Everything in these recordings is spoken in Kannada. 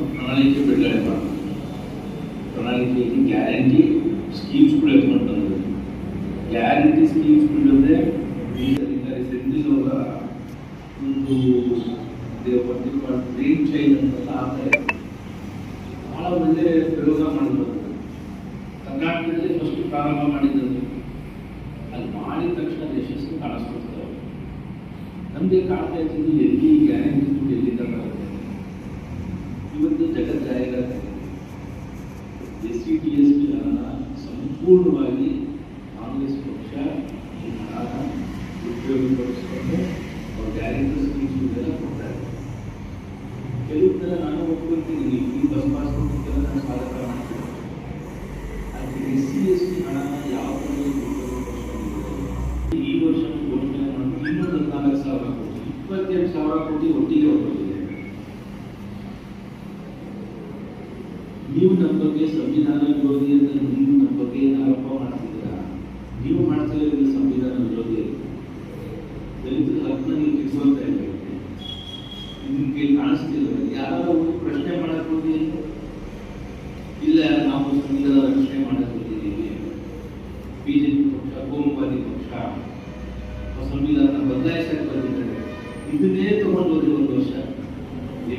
ಪ್ರಣಾಳಿಕೆ ಬಿಡುಗಡೆ ಮಾಡ್ತಾರೆ. ಪ್ರಣಾಳಿಕೆಯಲ್ಲಿ ಗ್ಯಾರಂಟಿ ಸ್ಕೀಮ್ಸ್ಗಳು ಎತ್ಕೊಂಡು ಬಂದಿದೆ. ಗ್ಯಾರಂಟಿ ಸ್ಕೀಮ್ಸ್ ಬಿಡೋದೇ ಅಧಿಕಾರಿ ಸೆಂದಿಲ್ ಅವರ ಒಂದು ಗ್ರೀನ್ ಚೈನ್ ಅಂತ ಆಗ್ತಾರೆ. ಬಹಳ ಒಳ್ಳೆ ಪ್ರಯೋಗ ಮಾಡಿದ್ರು. ಕರ್ನಾಟಕದಲ್ಲಿ ಫಸ್ಟ್ ಪ್ರಾರಂಭ ಮಾಡಿದ್ರು. ಅದು ಮಾಡಿದ ತಕ್ಷಣ ಯಶಸ್ಸು ಕಾಣಿಸ್ಕೊಡ್ತಾರೆ. ನಮಗೆ ಕಾಣ್ತಾ ಇದ್ದು ಎಲ್ಲಿ ಗ್ಯಾರಂಟಿ ದುಡ್ಡು ಎಲ್ಲಿ ತಗೊಳ್ಳುತ್ತೆ. ಇವತ್ತು ಜಗತ್ ಜಾಹೀರಾತು SC/TSP ಹಣನ ಸಂಪೂರ್ಣವಾಗಿ ಕಾಂಗ್ರೆಸ್ ಪಕ್ಷ ಈ ಹಣನ ಉಪಯೋಗಪಡಿಸಿಕೊಂಡು ಅವ್ರ ಗ್ಯಾರಂಟಿ ಸ್ಕೀಮ್ಸ್ಗಳೆಲ್ಲ ಕೊಡ್ತಾರೆ. ಕೆಲವು ನಾನು ಒಪ್ಕೊಳ್ತೀನಿ, ಈ ಬಸ್ ಪಾಸ್ ಕೊಟ್ಟಿದ್ದೆಲ್ಲ ನಾನು ಸ್ವಾಗತ ಮಾಡ್ತೀನಿ. ಆದರೆ SC/ST ಹಣನ ಯಾವ ಥರ ಈ ವರ್ಷ ಘೋಷಣೆ ಮಾಡಿ 214,000 ಕೋಟಿ 22,000 ಕೋಟಿ ಒಟ್ಟಿಗೆ ಹೋಗ್ತಿದೆ. ನೀವು ನಮ್ಮ ಬಗ್ಗೆ ಸಂವಿಧಾನ ವಿರೋಧಿ ಅಂತ ನೀವು ನಮ್ಮ ಬಗ್ಗೆ ಆರೋಪ ಮಾಡ್ತಿದ್ದೀರಾ. ನೀವು ಮಾಡ್ತಾ ಇರೋದು ಸಂವಿಧಾನ ವಿರೋಧಿ. ದಲಿತರ ಹಕ್ಕನ್ನ ನೀವು ಕಿತ್ಕೊಳ್ತಾ ಇಲ್ಲ. ನಿಮ್ಗೆ ಕಾಣಿಸ್ತಿಲ್ಲ. ಯಾರು ಪ್ರಶ್ನೆ ಮಾಡಕ್ ಹೋಗಿ ಇಲ್ಲ ನಾವು ಸಂವಿಧಾನ ರಕ್ಷಣೆ ಮಾಡಕ್ ಹೋಗಿದ್ದೀವಿ. ಬಿಜೆಪಿ ಪಕ್ಷ ಕೋಮುವಾದಿ ಪಕ್ಷ ಸಂವಿಧಾನ ಬದಲಾಯಿಸಕ್ಕೆ ಬಂದಿದ್ದಾರೆ. ಇದನ್ನೇ ತಗೊಂಡು ಹೋಗಿ ಒಂದು ವರ್ಷ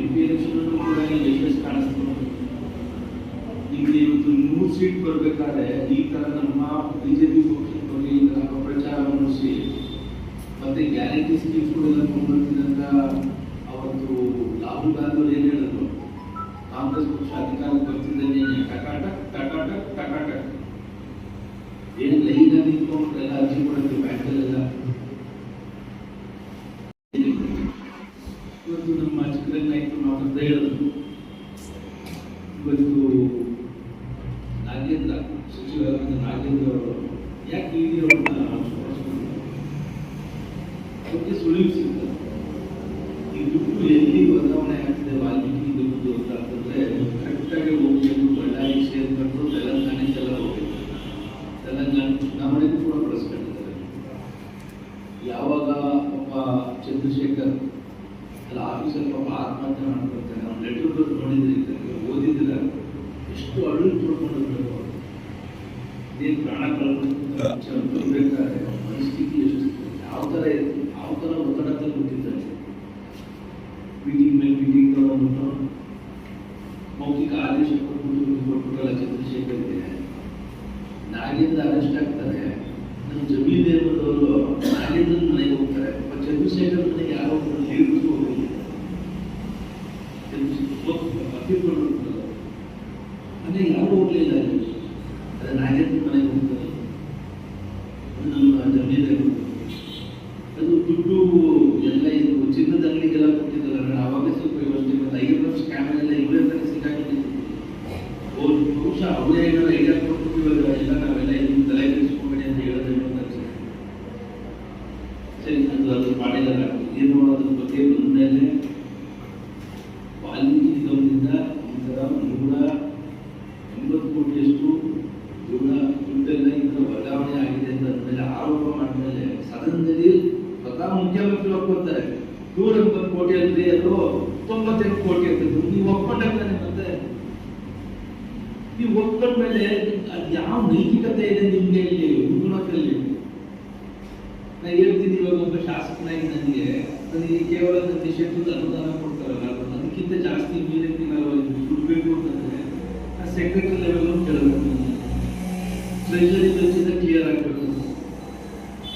MP ಎಲೆಕ್ಷನ್ ಕೂಡ ಯಶಸ್ಸು ಕಾಣಿಸ್ಕೊಂಡು ನಿಮಗೆ ಇವತ್ತು 100 ಸೀಟ್ ಬರಬೇಕಾದ್ರೆ ಈ ತರ ನಮ್ಮ ಬಿಜೆಪಿ ಪಕ್ಷದ ಬಗ್ಗೆ ಈ ತರ ಪ್ರಚಾರ ಮಾಡಿಸಿ ಮತ್ತೆ ಗ್ಯಾರಂಟಿ ಸ್ಕೀಮ್ಸ್ಗಳೆಲ್ಲ ಕೊಂಡ್ಬರ್ತಿದಂತ ಅವತ್ತು ರಾಹುಲ್ ಗಾಂಧಿ ಅವರು ಏನ್ ಹೇಳಿದ್ರು, ಕಾಂಗ್ರೆಸ್ ಪಕ್ಷ ಅಧಿಕಾರಕ್ಕೆ ಬರ್ತಿದ್ದಂಗೆ ಟಕಾಟ ಏನ್ ಲೈನ್ ನಿಂತ್ಕೊಂಡು ಎಲ್ಲ ಅರ್ಜಿ ಕೊಡುತ್ತೆ ಬ್ಯಾಂಕಲ್ಲೆಲ್ಲ. ಇವತ್ತು ನಮ್ಮ ಚಿಕ್ಕರಂಗ ನಾಯಕರು ಮಾತಾಡ್ತಾ ಹೇಳಿದ್ರು. ಇವತ್ತು ನಾಗೇಂದ್ರ ಸಚಿವರಾದ ನಾಗೇಂದ್ರ ಅವರು ಯಾಕೆ ಇಡಿ ಅವ್ರನ್ನ ಅದಕ್ಕೆ ಸುಳಿವು ಸಿಗ್ತದೆ. ಈ ದುಡ್ಡು ಎಲ್ಲಿ ವರ್ಗಾವಣೆ ಆಗ್ತದೆ ವಾಲ್ಮೀಕಿ ದುಡ್ಡು ಅಂತ ಅಂತಂದ್ರೆ ಕರೆಕ್ಟಾಗಿ ಹೋಗ್ಬೇಕು. ಬಳ್ಳಾರಿ ಸೇರ್ಕೊಂಡು ತೆಲಂಗಾಣಕ್ಕೆಲ್ಲ ಹೋಗ್ಬೇಕು. ತೆಲಂಗಾಣ ಚುನಾವಣೆಗೂ ಕೂಡ ಬಳಸ್ಕೊಂಡಿದ್ದಾರೆ. ಯಾವಾಗ ಒಬ್ಬ ಚಂದ್ರಶೇಖರ್ ಅಲ್ಲ ಆಫೀಸರ್ ಪಾಪ ಆತ್ಮಹತ್ಯೆ ಮಾಡ್ಕೊಳ್ತಾನೆ. ನಾವು ಲೆಟರ್ ನೋಡಿದ್ರೆ ಓದಿದ್ರೆ ಎಷ್ಟು ಅಳು ತೊಳ್ಕೊಂಡಿರ್ಬೇಕು. ಇದೇನು ಪ್ರಾಣ ಕಳ್ಕೊಳ್ಬೇಕಾದ್ರೆ ಪರಿಸ್ಥಿತಿ ಎಷ್ಟು ಯಾವ ಥರ ಒತ್ತಡದಲ್ಲಿ ಹುಟ್ಟಿದ್ದಾರೆ. ಮೀಟಿಂಗ್ ಮೇಲೆ ಮೀಟಿಂಗ್ ತಗೊಂಡ್ಬಿಟ್ಟು ಮೌಖಿಕ ಆದೇಶ ಕೊಟ್ಬಿಟ್ಟಲ್ಲ ಚಂದ್ರಶೇಖರ್ಗೆ. ನಾಗೇಂದ್ರ ಅರೆಸ್ಟ್ ಆಗ್ತಾರೆ. ನಮ್ಮ ಜಮೀನ್ ದೇವರವರು ನಾಗೇಂದ್ರ ಮನೆಗೆ ಹೋಗ್ತಾರೆ. ಚಂದ್ರಶೇಖರ್ ಮನೆಗೆ ಯಾರೋ ಲೀಡರ್ಸ್ ಹೋಗಿಲ್ಲ. ಮನೆಗೆ ಯಾರು ಹೋಗ್ಲಿಲ್ಲ. ಅದೇ ನಾಗೇಂದ್ರ ಮನೆಗೆ ಹೋಗ್ತಾರೆ. ನಮ್ಮ ಜಮೀನ್ ದೇವರು ಅದು ದುಡ್ಡು ಎಲ್ಲ ಇದು ಚಿನ್ನದ ಅಂಗಡಿಗೆಲ್ಲ ಕೊಟ್ಟಿದ್ದಲ್ಲ. ಆವಾಗ ಸ್ವಲ್ಪ ವ್ಯವಸ್ಥೆ ಮತ್ತು IMF ಸ್ಕ್ಯಾಮ್ ಎಲ್ಲ ಇವರೇ ತಾನೇ ಸಿಕ್ಕಾಕೊಂಡಿದ್ದು. ಬಹುಶಃ ಅವರೇ ಏನಾದ್ರು ಐಡಿಯಾ ಕೊಟ್ಬಿಟ್ಟು ಎಲ್ಲ ನಾವೆಲ್ಲ ಇದನ್ನು ತಲೆ ಕೆಡಿಸ್ಕೊಂಬೇಡಿ ಅಂತ ಹೇಳೋದೇನೋ ಅನ್ಸುತ್ತೆ. ಸರಿ, ಅದು ಮಾಡಿದಾರ ಏನು ಅದ್ರ ಬಗ್ಗೆ ಬಂದಮೇಲೆ ವಾಲ್ಮೀಕಿ ನಿಗಮದಿಂದ ಈ ಥರ 180 ಕೋಟಿಯಷ್ಟು ದುಡ್ಡೆಲ್ಲ ಈ ಥರ ವರ್ಗಾವಣೆ ಆಗಿದೆ ಅಂತ ಅಂದಮೇಲೆ ಆರೋಪ ಮಾಡಿದ್ಮೇಲೆ ಸದನದಲ್ಲಿ ಸ್ವತಃ ಮುಖ್ಯಮಂತ್ರಿ ಒಪ್ಕೊಳ್ತಾರೆ. 180 ಕೋಟಿ ಅಂದ್ರೆ ಅದು 98 ಕೋಟಿ ಅಂತ ನೀವು ಒಪ್ಕೊಂಡಾಗ್ತಾನೆ. ಮತ್ತೆ ನೀವು ಒಪ್ಕೊಂಡ್ಮೇಲೆ ಅದು ಯಾವ ನೈತಿಕತೆ ಇದೆ ನಿಮ್ಗೆ ಇಲ್ಲಿ ಉದ್ಗುಣಕಲ್ಲಿ? ನಾ ಹೇಳ್ತೀನಿ, ಇವಾಗ ಒಬ್ಬ ಶಾಸಕನಾಗಿ ನನಗೆ ಕೇವಲ ನಿಷೇಧದ ಅನುದಾನ ಕೊಡ್ತಾರಲ್ಲ, ಅದಕ್ಕಿಂತ ಜಾಸ್ತಿ ಮೀರಿನ ದುಡ್ಡು ಬೇಕು ಅಂತಂದ್ರೆ ಆ ಸೆಕ್ರೆಟರಿ ಲೆವೆಲ್ ಕೇಳಬೇಕು. ಟ್ರೆಜರಿ ವೆಚ್ಚಿಂದ ಕ್ಲಿಯರ್ ಆಗಬೇಕು.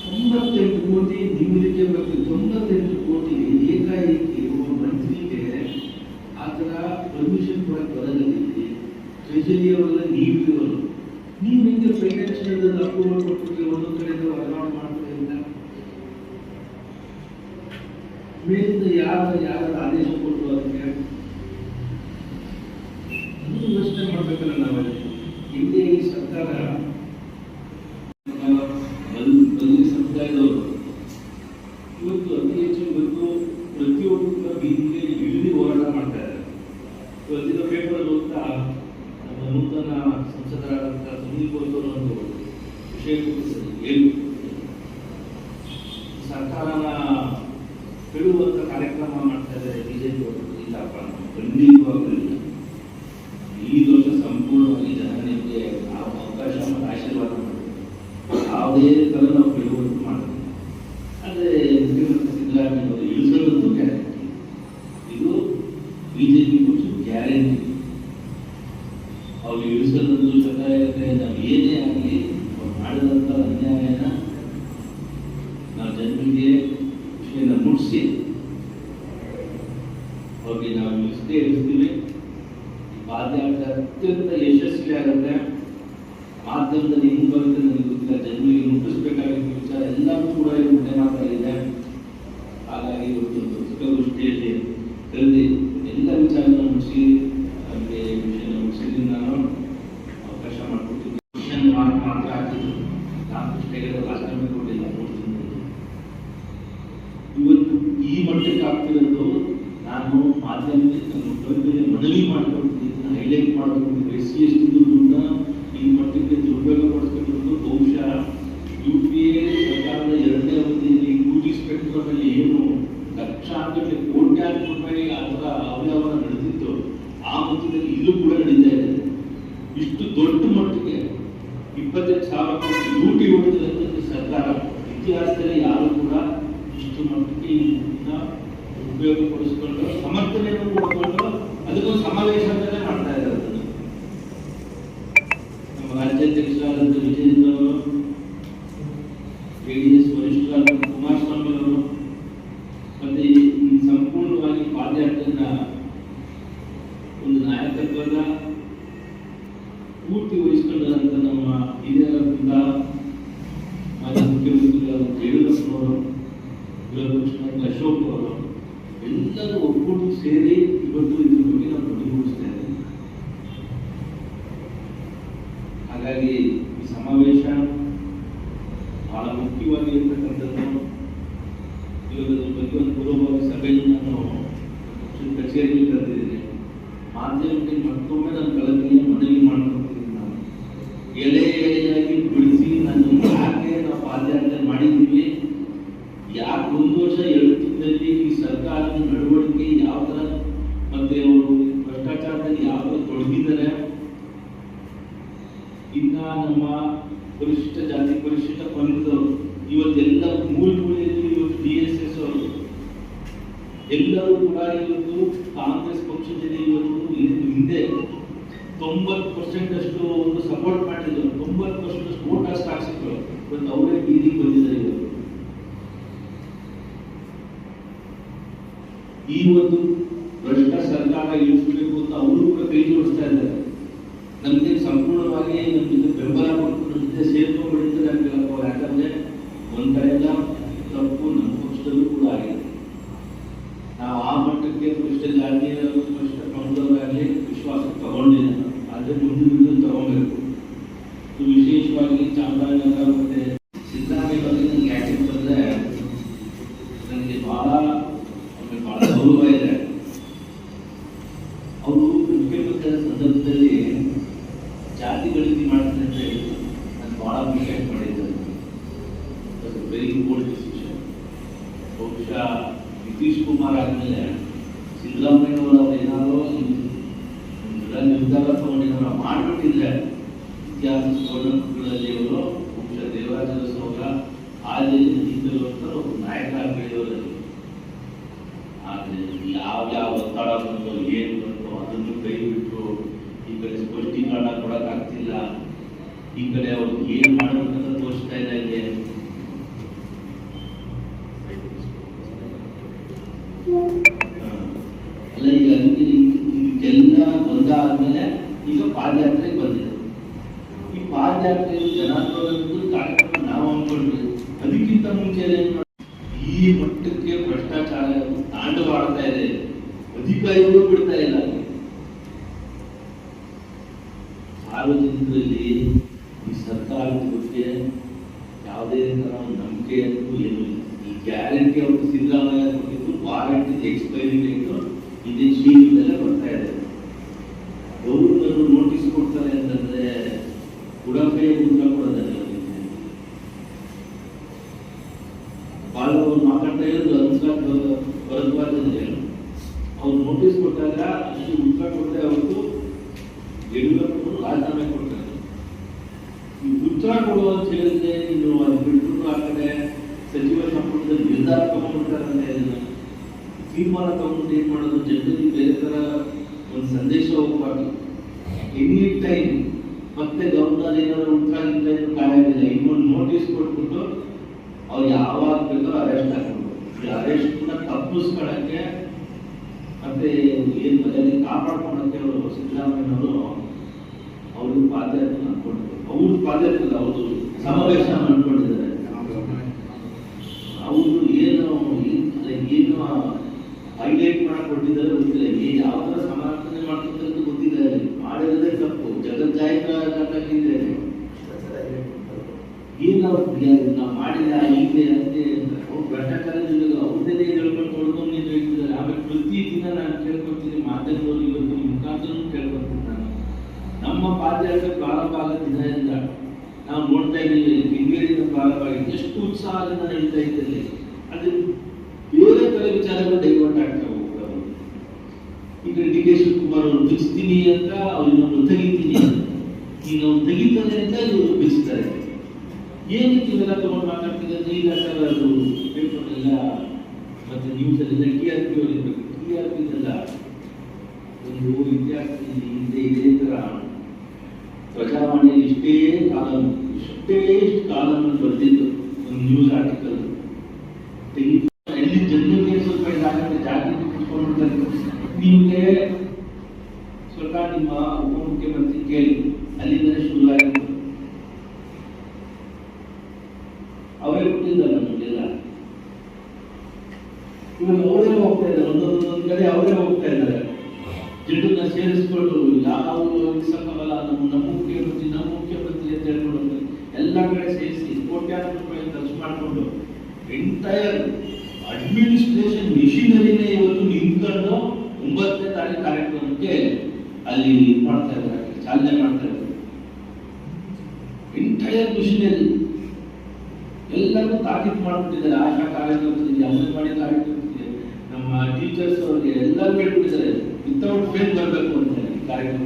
98 ಕೋಟಿ ನಿಮ್ಮದಕ್ಕೆ ಬರ್ತೀವಿ. 98 ಕೋಟಿ ಏಕಾಏಕಿ ಒಬ್ಬ ಮಂತ್ರಿಗೆ ಆ ಥರ ಪರ್ಮಿಷನ್ ಕೊಡಕ್ಕೆ ಬರೋದಿಲ್ಲ. ಟ್ರೆಜರಿಯವರೆಲ್ಲ ನೀವಿರೋರು, ನೀವು ಹಿಂಗೆ ಫೈನಾನ್ಷಿಯಲ್ ಅಪ್ರೂವಲ್ ಕೊಟ್ಟು ಒಂದೊಂದು ಕಡೆಯಿಂದ ವರ್ಗಾವಣೆ ಮಾಡ್ತಾ ಇಲ್ಲ. ಮೇಲಿಂದ ಯಾರ ಆದೇಶ ಕೊಟ್ಟು ಅದಕ್ಕೆ ಯೋಚನೆ ಮಾಡಬೇಕಲ್ಲ. ನಾವಲ್ಲಿ ಹಿಂದೆ ಈ ಸರ್ಕಾರ ಬದಲಿ ಸಮುದಾಯದವರು ಇವತ್ತು ಅತಿ ಹೆಚ್ಚು ಇವತ್ತು ಪ್ರತಿಯೊಬ್ಬರು ಬೀದಿಗೆ ಇಳಿದು ಹೋರಾಟ ಮಾಡ್ತಾ ಇದ್ದಾರೆ. ಇವತ್ತಿನ ಪೇಪರ್ ಓದ್ತಾ ನಮ್ಮ ನೂತನ ಸಂಸದರಾದಂಥ ಸುನೀಲ್ ಬೋಸ್ವರು ಒಂದು ವಿಷಯ ಹೇಳಿ ಸರ್ಕಾರನ ಬಿಡುವಂತ ಕಾರ್ಯಕ್ರಮ ಮಾಡ್ತಾ ಇದ್ದಾರೆ ಬಿಜೆಪಿ ಅವರು. ಇಲ್ಲಪ್ಪ, ಖಂಡಿತವಾಗಲಿಲ್ಲ. ಯಾವುದೇ ಥರ ನಾವು ಬೆಳವಣಿಗೆ ಮಾಡ್ತೀವಿ. ಆದರೆ ಮುಖ್ಯಮಂತ್ರಿ ಸಿದ್ದರಾಮಯ್ಯ ಅವರು ಇಳಿಸೋದಂತೂ ಗ್ಯಾರಂಟಿ. ಇದು ಬಿಜೆಪಿ ಪಕ್ಷದ ಗ್ಯಾರಂಟಿ. ಅವ್ರು ಇಳಿಸೋದಂತೂ ಸಕಾಲಕ್ಕೆ ನಾವು ಏನೇ ಆಗಲಿ ಅವ್ರು ಮಾಡಿದಂಥ ಅನ್ಯಾಯನ ನಾವು ಜನರಿಗೆ ವಿಷಯನ ಮುಟ್ಟಿಸಿ ಅವ್ರಿಗೆ ನಾವು ಇಳಿಸ್ತೀವಿ. ಪಾದಯಾತ್ರೆ ಅತ್ಯಂತ ಯಶಸ್ವಿ ಆಗುತ್ತೆ. ಮಾಧ್ಯಮದಲ್ಲಿ ಹೆಂಗ್ ಬರುತ್ತೆ ನನಗೆ ಗೊತ್ತಿಲ್ಲ, ಜನರಿಗೆ ಮುಟ್ಟಿಸ್ಬೇಕಾಗಿದ್ದ ವಿಚಾರ ಎಲ್ಲವೂ ಕೂಡ ಮುಂದೆ ಮಾತಾಡಿದೆ. ಹಾಗಾಗಿ ಇವತ್ತು ಪತ್ರಿಕಾಗೋಷ್ಠಿಯಲ್ಲಿ ಕರೆದಿ ಎಲ್ಲ ವಿಚಾರನ ಮುಗಿಸಿ ನಮಗೆ ವಿಷಯನ ಮುಗಿಸಿದ್ದು ನಾನು ಅವಕಾಶ ಮಾಡಿಕೊಟ್ಟಿದ್ದೀನಿ. ಕ್ವಶನ್ ಮಾರ್ಕ್ ಮಾತ್ರ ಹಾಕಿದ್ರು, ನಾನು ಪುಸ್ತಕಗಳ ರಾಜಕಾರಣ ಕೊಟ್ಟಿಲ್ಲ. 3 ದಿನದಲ್ಲಿ ಇವತ್ತು ಈ ಮಟ್ಟಕ್ಕೆ ಆಗ್ತಿರೋದು ನಾನು ಮಾಧ್ಯಮದಲ್ಲಿ ಮನವಿ ಮಾಡ್ಕೊಡ್ತೀನಿ, ಹೈಲೈಟ್ ಮಾಡಬೇಕು. SC ST ದುಡ್ಡನ್ನ ಈ ಮಟ್ಟಕ್ಕೆ ದುರುಪಯೋಗ ಪಡಿಸ್ಕೊಂಡು ಬಹುಶಃ UPA ಸರ್ಕಾರದ 2ನೇ ಅವಧಿಯಲ್ಲಿ 2G ಸ್ಪೆಕ್ಟ್ರಮ್ ಅಲ್ಲಿ ಏನು ಲಕ್ಷಾಂತರ ಕೋಟ್ಯಾಂತರ ರೂಪಾಯಿ ಅದರ ಅವ್ಯವಹಾರ ನಡೆದಿತ್ತು, ಆ ಮಟ್ಟದಲ್ಲಿ ಇಲ್ಲೂ ಕೂಡ ನಡೀತಾ ಇದೆ. ಇಷ್ಟು ದೊಡ್ಡ ಮಟ್ಟಿಗೆ 25,000 ಕೋಟಿ ಲೂಟಿ ಹೊಡೆದಿರುವಂತಹ ಸರ್ಕಾರ ಇತಿಹಾಸದಲ್ಲಿ ಯಾರು ಕೂಡ ಇಷ್ಟು ಮಟ್ಟಿಗೆ ಉಪಯೋಗ ಪಡಿಸಿಕೊಂಡು ಸಮರ್ಥನೆಯನ್ನು ಕೊಡಿಕೊಂಡು ಅದಕ್ಕೊಂದು ಸಮಾವೇಶವನ್ನೇ ಮಾಡ್ತಾ ಇದ್ದಾರೆ. ನಮ್ಮ ರಾಜ್ಯಾಧ್ಯಕ್ಷರಾದಂಥ ವಿಜಯೇಂದ್ರ ಅವರು, JDS ವರಿಷ್ಠರಾದಂಥ ಕುಮಾರಸ್ವಾಮಿ ಅವರು, ಮತ್ತೆ ಈ ಸಂಪೂರ್ಣವಾಗಿ ಪಾದಯಾತ್ರೆಯನ್ನ ಒಂದು ನಾಯಕತ್ವದ ಪೂರ್ತಿ ವಹಿಸಿಕೊಂಡಂತ ನಮ್ಮ ಹಿರಿಯರಾದಂಥ ಮಾಜಿ ಮುಖ್ಯಮಂತ್ರಿಗಳಾದ ಯಡಿಯೂರಪ್ಪನವರು, ಗೃಹ ಪಕ್ಷ ಅಶೋಕ್ ಅವರು ಎಲ್ಲರೂ ಒಗ್ಗೂಡಿ ಸೇರಿ ಇವತ್ತು ಇದ್ರ ಬಗ್ಗೆ ನಾವು ಧ್ವನಿಗೂಡಿಸ್ತಾ ಇದ್ದೀವಿ. ಹಾಗಾಗಿ ಈ ಸಮಾವೇಶ ಬಹಳ ಮುಖ್ಯವಾಗಿರ್ತಕ್ಕಂಥದ್ದು. ಇವಾಗ ಅದ್ರ ಬಗ್ಗೆ ಒಂದು ಪೂರ್ವಭಾವಿ ಸಭೆಯನ್ನು ನಾನು ಕಚೇರಿಯಲ್ಲಿ ಕರೆದಿದ್ದೀನಿ. ಮಾಧ್ಯಮಕ್ಕೆ ಮತ್ತೊಮ್ಮೆ ನಾನು ಕಳಕಳಿಯ ಮನವಿ ಮಾಡ್ಕೊಳ್ತೀನಿ. ನಾನು ಎಳೆಯಾಗಿ ಬಿಡಿಸಿ ನಾನು ಯಾಕೆ ನಾವು ಪಾದಯಾತ್ರೆ ಮಾಡಿದ್ದೀವಿ, ಯಾಕೆ 1 ವರ್ಷ 2 ತಿಂಗಳಲ್ಲಿ ಈ ಸರ್ಕಾರದ ನಡವಳಿಕೆ ಯಾವ ಥರ, ಮತ್ತೆ ಅವರು ಭ್ರಷ್ಟಾಚಾರದಲ್ಲಿ ಯಾವ ಥರ ತೊಡಗಿದ್ದಾರೆ, ಇನ್ನ ನಮ್ಮ ಪರಿಶಿಷ್ಟ ಜಾತಿ ಪರಿಶಿಷ್ಟ ಪಂಗಡದವರು ಇವತ್ತೆಲ್ಲ ಮೂಲೆಯಲ್ಲಿ ಇವತ್ತು DSS ಅವರು ಎಲ್ಲರೂ ಕೂಡ ಇವತ್ತು ಕಾಂಗ್ರೆಸ್ ಪಕ್ಷದಲ್ಲಿ ಇವತ್ತು ಹಿಂದೆ 90% ಅಷ್ಟು ಒಂದು ಸಪೋರ್ಟ್ ಮಾಡಿದ್ರು, 90% ಅಷ್ಟು ವೋಟ್ ಅಷ್ಟು ಹಾಕ್ಸಿದ್ರು. ಇವತ್ತು ಅವರೇ ಬೀದಿಗೆ ಬಂದಿದ್ದಾರೆ. ಇವತ್ತು ಈ ಒಂದು ಭ್ರಷ್ಟ ಸರ್ಕಾರ ಇಳಿಸಬೇಕು ಅಂತ ಅವರು ಕೂಡ ಕೈ ಜೋಡಿಸ್ತಾ ಇದ್ದಾರೆ. ನಮಗೆ ಸಂಪೂರ್ಣವಾಗಿ ನಮಗೆ ಬೆಂಬಲ ಕೊಟ್ಟು ನಮ್ಮ ಜೊತೆ ಸೇರ್ಕೊಂಡಿದ್ದಾರೆ ಅಂತ ಹೇಳಬಹುದು. ಯಾಕಂದ್ರೆ ಒಂದ್ ಕಡೆಯಿಂದ ತಪ್ಪು ನಮ್ಮ ಪಕ್ಷದಲ್ಲೂ ಕೂಡ ಆಗಿದೆ. ನಾವು ಆ ಮಟ್ಟಕ್ಕೆ ಪಕ್ಷ ಜಾತಿ ಪಕ್ಷ ಪಂಗಡವರಾಗಲಿ ವಿಶ್ವಾಸಕ್ಕೆ ತಗೊಂಡಿಲ್ಲ, ಆದ್ರೆ ಮುಂದಿನ ತಗೊಬೇಕು. ವಿಶೇಷವಾಗಿ ಚಾಮರಾಜನಗರ ಮತ್ತೆ ಸಿದ್ದರಾಮಯ್ಯ ಬಗ್ಗೆ ನನಗೆ ಯಾಕೆ ಬಂದ್ರೆ ನನಗೆ ಬಹಳ ಗೌರವ ಇದೆ. ಅವರು ಮುಖ್ಯಮಂತ್ರಿ ಸಂದರ್ಭದಲ್ಲಿ ಜಾತಿ ಗಣತಿ ಮಾಡ್ತಾರೆ ಅಂತ ಹೇಳಿ ನಾನು ಬಹಳ ಅಪ್ರಿಷಿಯೇಟ್ ಮಾಡಿದ್ದೆ. Very good decision. ಬಹುಶಃ ನಿತೀಶ್ ಕುಮಾರ್ ಆದ್ಮೇಲೆ ಸಿದ್ದರಾಮಯ್ಯನವರು ಅವ್ರು ಏನಾದ್ರು ನಿರ್ಧಾರ ತಗೊಂಡಿರೋ ಮಾಡಿಬಿಟ್ಟಿದ್ರೆ ಇತಿಹಾಸ ಸ್ಫೋಟಗಳಲ್ಲಿ ಅವರು ಬಹುಶಃ ದೇವರಾಜ ಸೌರ ಹಾದಿಯಲ್ಲಿ ನಿಂತಿರುವಂತ ಒಬ್ಬ ನಾಯಕ ಬೆಳೆಯೋರಲ್ಲಿ. ಆದರೆ ಯಾವ ಒತ್ತಡ ಬಂತು ಏನು ಬಂತು ಅದನ್ನು ಕೈ ಬಿಟ್ಟು ಈ ಕಡೆ ಸ್ಪಷ್ಟೀಕರಣ ಕೊಡಕ್ಕಾಗ್ತಿಲ್ಲ, ಈ ಕಡೆ ಅವ್ರು ಏನ್ ಮಾಡಬೇಕಂತ ತೋರಿಸ್ತಾ ಇದೆ. ಇಲ್ಲಿ ಅಲ್ಲ, ಈಗ ಇದಕ್ಕೆಲ್ಲ ಬಂದಾದ್ಮೇಲೆ ಈಗ ಪಾದಯಾತ್ರೆಗೆ ಬಂದಿದೆ. ಈ ಪಾದಯಾತ್ರೆ ಜನಾಂದೋಲನದ ಕಾರ್ಯಕ್ರಮ ನಾವು ಅಂದ್ಕೊಂಡ್ವಿ. ಅದಕ್ಕಿಂತ ಮುಂಚೆ ಈ ಮಟ್ಟಕ್ಕೆ ಭ್ರಷ್ಟಾಚಾರ ತಾಂಡವಾಡ್ತಾ ಇದೆ, ಅಧಿಕಾರಿಗಳು ಬಿಡ್ತಾ ಇಲ್ಲ. ಸಾರ್ವಜನಿಕರಲ್ಲಿ ಈ ಸರ್ಕಾರದ ಬಗ್ಗೆ ಯಾವುದೇ ತರ ನಂಬಿಕೆ ಅಂತೂ ಏನು ಇಲ್ಲ. ಈ ಗ್ಯಾರಂಟಿ ಅವರು ಸಿದ್ದರಾಮಯ್ಯ ಕೊಟ್ಟಿದ್ದು ವಾರಂಟಿ ಎಕ್ಸ್ಪೈರಿ ಡೇಟ್ ಇದೇ ಶೀಘ್ರದಲ್ಲೇ ಬರ್ತಾ ಇದೆ. ಗೌರ್ನರು ನೋಟಿಸ್ ಕೊಡ್ತಾರೆ ಅಂತಂದ್ರೆ ಉಡಪೆಯ ಉತ್ತರ ಕೊಡೋದಲ್ಲ. ಬಹಳ ಅವ್ರು ಮಾತಾಡ್ತಾ ಇರೋದು ಅನ್ಸಾಕ್ ಬರದ್ವಾದ್ರೆ ಅವ್ರು ನೋಟಿಸ್ ಕೊಟ್ಟಾಗ ಅಷ್ಟು ಉತ್ತರ ಕೊಟ್ಟರೆ ಅವತ್ತು ಯಡಿಯೂರಪ್ಪರು ರಾಜೀನಾಮೆ ಕೊಡ್ತಾರೆ. ಈ ಹುಚ್ಚ ಉತ್ತರ ಕೊಡುವ ಅಂತ ಹೇಳಿದ್ರೆ ನೀನು ಅದು ಬಿಟ್ಬಿಟ್ಟು ಆ ಕಡೆ ಸಚಿವ ಸಂಪುಟದಲ್ಲಿ ನಿರ್ಧಾರ ತಗೊಂಡ್ಬಿಡ್ತಾರಂತೆ, ತೀರ್ಮಾನ ತಗೊಂಡು ಏನ್ ಮಾಡೋದು, ಜನರಿಗೆ ಬೇರೆ ತರ ಒಂದು ಸಂದೇಶ ಹೋಗ್ಬಾರ್ದು. ಎನಿ ಟೈಮ್ ಮತ್ತೆ ಗವರ್ನರ್ ಏನಾದ್ರು ಉತ್ತರ ಏನು ಕಾಯೋದಿಲ್ಲ, ಇನ್ನೊಂದು ನೋಟಿಸ್ ಕೊಟ್ಬಿಟ್ಟು ಅವ್ರು ಯಾವಾಗ ಬೇಕಾದ್ರೂ ಅರೆಸ್ಟ್ ಹಾಕೊಂಡು ಈ ಅರೆಸ್ಟ್ ತಪ್ಪಿಸ್ಕೊಳಕ್ಕೆ ಮತ್ತೆ ಏನ್ ಮರ್ಯಾದೆ ಕಾಪಾಡ್ಕೊಳಕ್ಕೆ ಅವರು ಸಿದ್ದರಾಮಯ್ಯನವರು ಅವ್ರಿಗೆ ಪಾದಯಾತ್ರೆ ಅನ್ಕೊಂಡಿದ್ದಾರೆ. ಅವ್ರ ಪಾದಯಾತ್ರೆ ಅವ್ರದ್ದು ಸಮಾವೇಶ ಅನ್ಕೊಂಡಿದ್ದಾರೆ. ಅವರು ಏನು ಹೈಲೈಟ್ ಮಾಡಕ್ ಕೊಟ್ಟಿದ್ದಾರೆ ಗೊತ್ತಿಲ್ಲ, ಯಾವ ತರ ಸಮರ್ಥನೆ ಮಾಡ್ತಿದ್ದಾರೆ ಗೊತ್ತಿದ್ದಾರೆ. ಮಾಡಿರೋದೇ ತಪ್ಪು, ಜಗಜ್ಜಾಹಿರಾಗಿದೆ. ಏನು ನಾವು ಮಾಡಿದ ಹೀಗೆ ಅಂತೆ ಅವ್ರು ಭ್ರಷ್ಟಾಚಾರ ಅವ್ರದೇ ಹೇಳ್ಕೊಂಡು ತೊಳ್ಕೊಂಡು ನೀವು ಹೇಳ್ತಿದ್ದಾರೆ. ಆಮೇಲೆ ಪ್ರತಿದಿನ ನಾನು ಕೇಳ್ಕೊಳ್ತೀನಿ, ಮಾಧ್ಯಮದವ್ರು ಇವತ್ತು ನಿಮ್ಮ ಮುಖಾಂತರ ಕೇಳ್ಕೊಳ್ತೀನಿ. ನಾನು ನಮ್ಮ ಪಾದಯಾತ್ರೆ ಪ್ರಾರಂಭ ಆಗೋ ದಿನದಿಂದ ನಾವು ನೋಡ್ತಾ ಇದ್ದೀವಿ, ಹಿಂಗೇರಿಯಿಂದ ಪ್ರಾರಂಭ ಆಗಿದೆ, ಎಷ್ಟು ಉತ್ಸಾಹದಿಂದ ನಡೀತಾ ಇದ್ದಲ್ಲಿ ಅದು ಬೇರೆ ಕಡೆ ವಿಚಾರಗಳು ಡೈವರ್ಟ್ ಆಗ್ತಾ ಹೋಗ್ತಾರೆ. ಈಗ ಡಿ ಕೆ ಶಿವಕುಮಾರ್ ಅವರು ಬಿಚ್ತೀನಿ ಅಂತ ಅವ್ರು ಇನ್ನೊಂದು ತೆಗಿತೀನಿ, ಈಗ ಅವ್ರು ತೆಗಿತಾರೆ ಅಂತ ಇವರು ಬಿಚ್ತಾರೆ. ಏನಕ್ಕೆ ಇವೆಲ್ಲ ತಗೊಂಡು ಮಾತಾಡ್ತಿದ್ದಾರೆ? ಈಗ ಸರ್ ಅದು ಪೇಪರ್ ಎಲ್ಲ ಮತ್ತೆ ನ್ಯೂಸ್ ಅಲ್ಲಿ ಟಿ ಆರ್ ಪಿ ಅವರಿರ್ಬೇಕು, ಟಿ ಆರ್ ಪಿ ಎಲ್ಲ ಒಂದು ಇತಿಹಾಸದಲ್ಲಿ ಹಿಂದೆ ಇದೇ ತರ ಪ್ರಜಾವಾಣಿಯಲ್ಲಿ ಇಷ್ಟೇ ಕಾಲಮ್ ಬರ್ತಿದ್ದು ಒಂದು ನ್ಯೂಸ್ ಆರ್ಟಿಕಲ್ ತೆಗಿತು. ಎಲ್ಲಿ ಜನರಿಗೆ ಸ್ವಲ್ಪ ಇದಾಗುತ್ತೆ, ಜಾಗೃತಿ ಕುತ್ಕೊಂಡಿರ್ತಾರೆ. ನಿಮಗೆ ಸ್ವಲ್ಪ ನಿಮ್ಮ ಉಪಮುಖ್ಯಮಂತ್ರಿ ಕೇಳಿ, ಅಲ್ಲಿಂದಲೇ ಶುರು ಆಗಿದೆ. ಅವರೇ ಕೊಟ್ಟಿದ್ದಾರೆ ನಮಗೆಲ್ಲ. ಇವಾಗ ಅವರೇ ಹೋಗ್ತಾ ಇದ್ದಾರೆ, ಒಂದೊಂದೊಂದು ಕಡೆ ಅವರೇ ಹೋಗ್ತಾ ಇದ್ದಾರೆ. ಜನರನ್ನ ಸೇರಿಸ್ಕೊಂಡು ಯಾವ ಸಕಲ ನಮ್ಮ ಮುಖ್ಯಮಂತ್ರಿ ಅಂತ ಹೇಳ್ಕೊಂಡು ಎಲ್ಲ ಕಡೆ ಸೇರಿಸಿ ಕೋಟ್ಯಾಂತರ ರೂಪಾಯಿ ಖರ್ಚು ಮಾಡಿಕೊಂಡು ಎಂಟೈರ್ ಅಡ್ಮಿನಿಸ್ಟ್ರೇಷನ್ ಮಿಷಿನರಿನೇ ಇವತ್ತು ನಿಂತ್ಕೊಂಡು 9ನೇ ತಾರೀಕು ಕಾರ್ಯಕ್ರಮಕ್ಕೆ ಅಲ್ಲಿ ಮಾಡ್ತಾ ಇದ್ದಾರೆ, ಚಾಲನೆ ಮಾಡ್ತಾ ಇದ್ದಾರೆ. ಎಂಟೈರ್ ಮಿಷಿನರಿ ಎಲ್ಲರಿಗೂ ತಾಕೀತು ಮಾಡ್ಬಿಟ್ಟಿದ್ದಾರೆ. ಆಶಾ ಕಾರ್ಯಕರ್ತರಿಗೆ, ಅಂಗನವಾಡಿ ಕಾರ್ಯಕರ್ತರಿಗೆ, ನಮ್ಮ ಟೀಚರ್ಸ್ ಅವರಿಗೆ ಎಲ್ಲರಿಗೂ ಹೇಳ್ಬಿಟ್ಟಿದ್ದಾರೆ ವಿತೌಟ್ ಫೇಲ್ ಬರಬೇಕು ಅಂತ ಹೇಳಿ ಕಾರ್ಯಕ್ರಮ.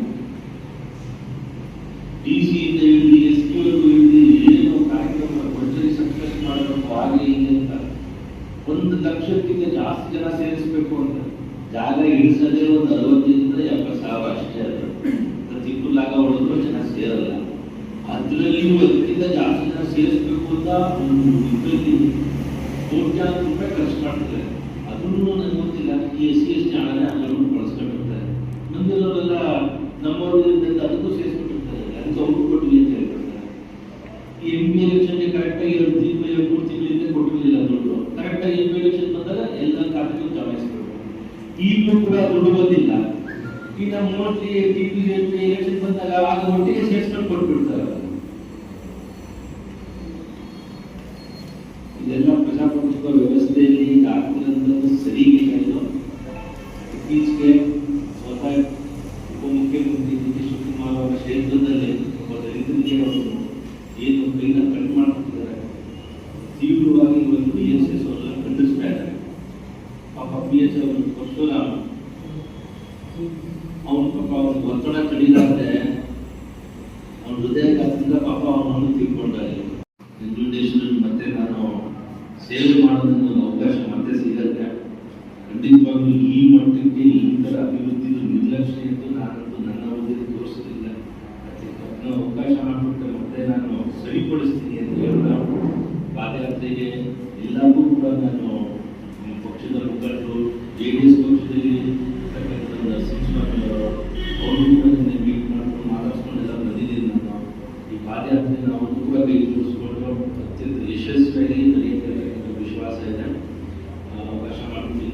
ಡಿಸಿ ಇಂದ ಹಿಡಿದು ಎಸ್ ಪಿ ಹಿಡಿದು ಏನು ಕಾರ್ಯಕ್ರಮ ಭರ್ಜರಿ ಸಕ್ಸಸ್ ಮಾಡಬೇಕು ಹಾಗೆ ಹೀಗೆ ಅಂತ 1 ಲಕ್ಷಕ್ಕಿಂತ ಜಾಸ್ತಿ ಜನ ಸೇರಿಸಬೇಕು ಅಂತ ಜಾಗ ಇಳಿಸದೆ ಒಂದು 60ರಿಂದ 70,000 ಅಷ್ಟೇ. ತಿಕ್ಕುಲಾಗ ಹೊಡೆದ್ರು ಜನ ಸೇರಲ್ಲ. ಅದರಲ್ಲಿ ಅದಕ್ಕಿಂತ ಜಾಸ್ತಿ ಜನ ಸೇರಿಸಬೇಕು ಅಂತ ಇದರಲ್ಲಿ ಕೋಟ್ಯಾಂತರ ರೂಪಾಯಿ ಖರ್ಚು ಮಾಡ್ತಾರೆ. ಅದನ್ನು ನನಗೆ ಗೊತ್ತಿಲ್ಲ, ಈ SC/ST ಹಣನೇ ಎಲ್ಲರೂ ಬಳಸ್ಕೊಂಡಿರ್ತಾರೆ. ಮಂದಿರೋರೆಲ್ಲ ನಮ್ಮವರು ಅದಕ್ಕೂ ಸೇರಿಸ್ಬಿಟ್ಟಿರ್ತಾರೆ, ಅದಕ್ಕೆ ಅವ್ರಿಗೂ ಕೊಟ್ಟಿಲ್ಲ ಅಂತ ಹೇಳ್ಬಿಡ್ತಾರೆ. ಈ MP ಎಲೆಕ್ಷನ್ಗೆ ಕರೆಕ್ಟಾಗಿ 2 ತಿಂಗಳು 3 ತಿಂಗಳಿಂದ ಕೊಟ್ಟಿರಲಿಲ್ಲ ದುಡ್ಡು. ಕರೆಕ್ಟಾಗಿ MP ಎಲೆಕ್ಷನ್ ಬಂದಾಗ ಎಲ್ಲ ಖಾತೆಗೂ ಜಮಾಯಿಸ್ಬೇಕು. ಈಗಲೂ ಕೂಡ ದುಡ್ಡು ಬಂದಿಲ್ಲ. ಈಗ ಮೋಸ್ಟ್ಲಿ TP ಎಲೆಕ್ಷನ್ ಬಂದಾಗ ಆಗ ಒಟ್ಟಿಗೆ ಸೇರಿಸ್ಕೊಂಡು ಕೊಟ್ಬಿಡ್ತಾರೆ. ಇದೆಲ್ಲ ಪ್ರಜಾಪ್ರಭುತ್ವ ವ್ಯವಸ್ಥೆಯಲ್ಲಿ ಆಗ್ತಿರೋದು ಸರಿ ಇಲ್ಲ. ಇತ್ತೀಚೆಗೆ ಸ್ವತಃ ಉಪಮುಖ್ಯಮಂತ್ರಿ ಡಿ ಕೆ ಶಿವಕುಮಾರ್ ಅವರ ಕ್ಷೇತ್ರದಲ್ಲಿ ಒಬ್ಬ ದಲಿತರಿಗೆ ಅವರು ಏನು ಕೈನ ಕಟ್ ಮಾಡ್ತಿದ್ದಾರೆ, ತೀವ್ರವಾಗಿ ಇವತ್ತು BSS ಅವರೆಲ್ಲ ಖಂಡಿಸ್ತಾ ಇದ್ದಾರೆ. ಪಾಪ PH ಅವರು ಪರಶುರಾಮ ಅವನು ಪಾಪ ಅವ್ರ ಒತ್ತಡ ಕಡಿಲಾದ್ರೆ ಅವನ ಹೃದಯಾಘಾತದಿಂದ ಪಾಪ ಅವನನ್ನು ತಿಳ್ಕೊಂಡಾರೆ. ನಂಜುಂಡೇಶ್ವರ ಮತ್ತೆ ನಾನು ಸೇವೆ ಮಾಡೋದನ್ನ ಒಂದು ಅವಕಾಶ ಮತ್ತೆ ಸಿಗತ್ತೆ. ಖಂಡಿತವಾಗ್ಲೂ ಈ ಮಟ್ಟಕ್ಕೆ ಈ ತರ ಅಭಿವೃದ್ಧಿ ನಿರ್ಲಕ್ಷ್ಯ ಇದ್ದು ನಾನಂತೂ ನನ್ನ ಅವಧಿಯಲ್ಲಿ ತೋರಿಸಲಿಲ್ಲ. ಅದಕ್ಕೆ ಅವಕಾಶ ಮಾಡಿಬಿಟ್ಟು ಮತ್ತೆ ನಾನು ಸರಿಪಡಿಸ್ತೀನಿ ಅಂತ ಹೇಳಿದ ಪಾದಯಾತ್ರೆಗೆ ಎಲ್ಲರಿಗೂ ಕೂಡ ನಾನು ಪಕ್ಷದ ಮುಖಂಡರು, JDS ಪಕ್ಷದಲ್ಲಿ ನರಸಿಂಹಸ್ವಾಮಿ ಅವರು ಕೂಡ ಮೀಟ್ ಮಾಡ್ಕೊಂಡು ಮಾತಾಡ್ಸ್ಕೊಂಡೆಲ್ಲ ಬಂದಿದ್ದೀನಿ. ನಾನು ಈ ಪಾದಯಾತ್ರೆ ನಾವು ಕೂಡ ಕೈ ಜೋಡಿಸ್ಕೊಂಡು ಅತ್ಯಂತ ಯಶಸ್ವಿಯಾಗಿ ನಡೆಯುತ್ತೆ ವಿಶ್ವಾಸ ಇದೆ. ಅವಕಾಶ ಮಾಡಿಕೊಂಡು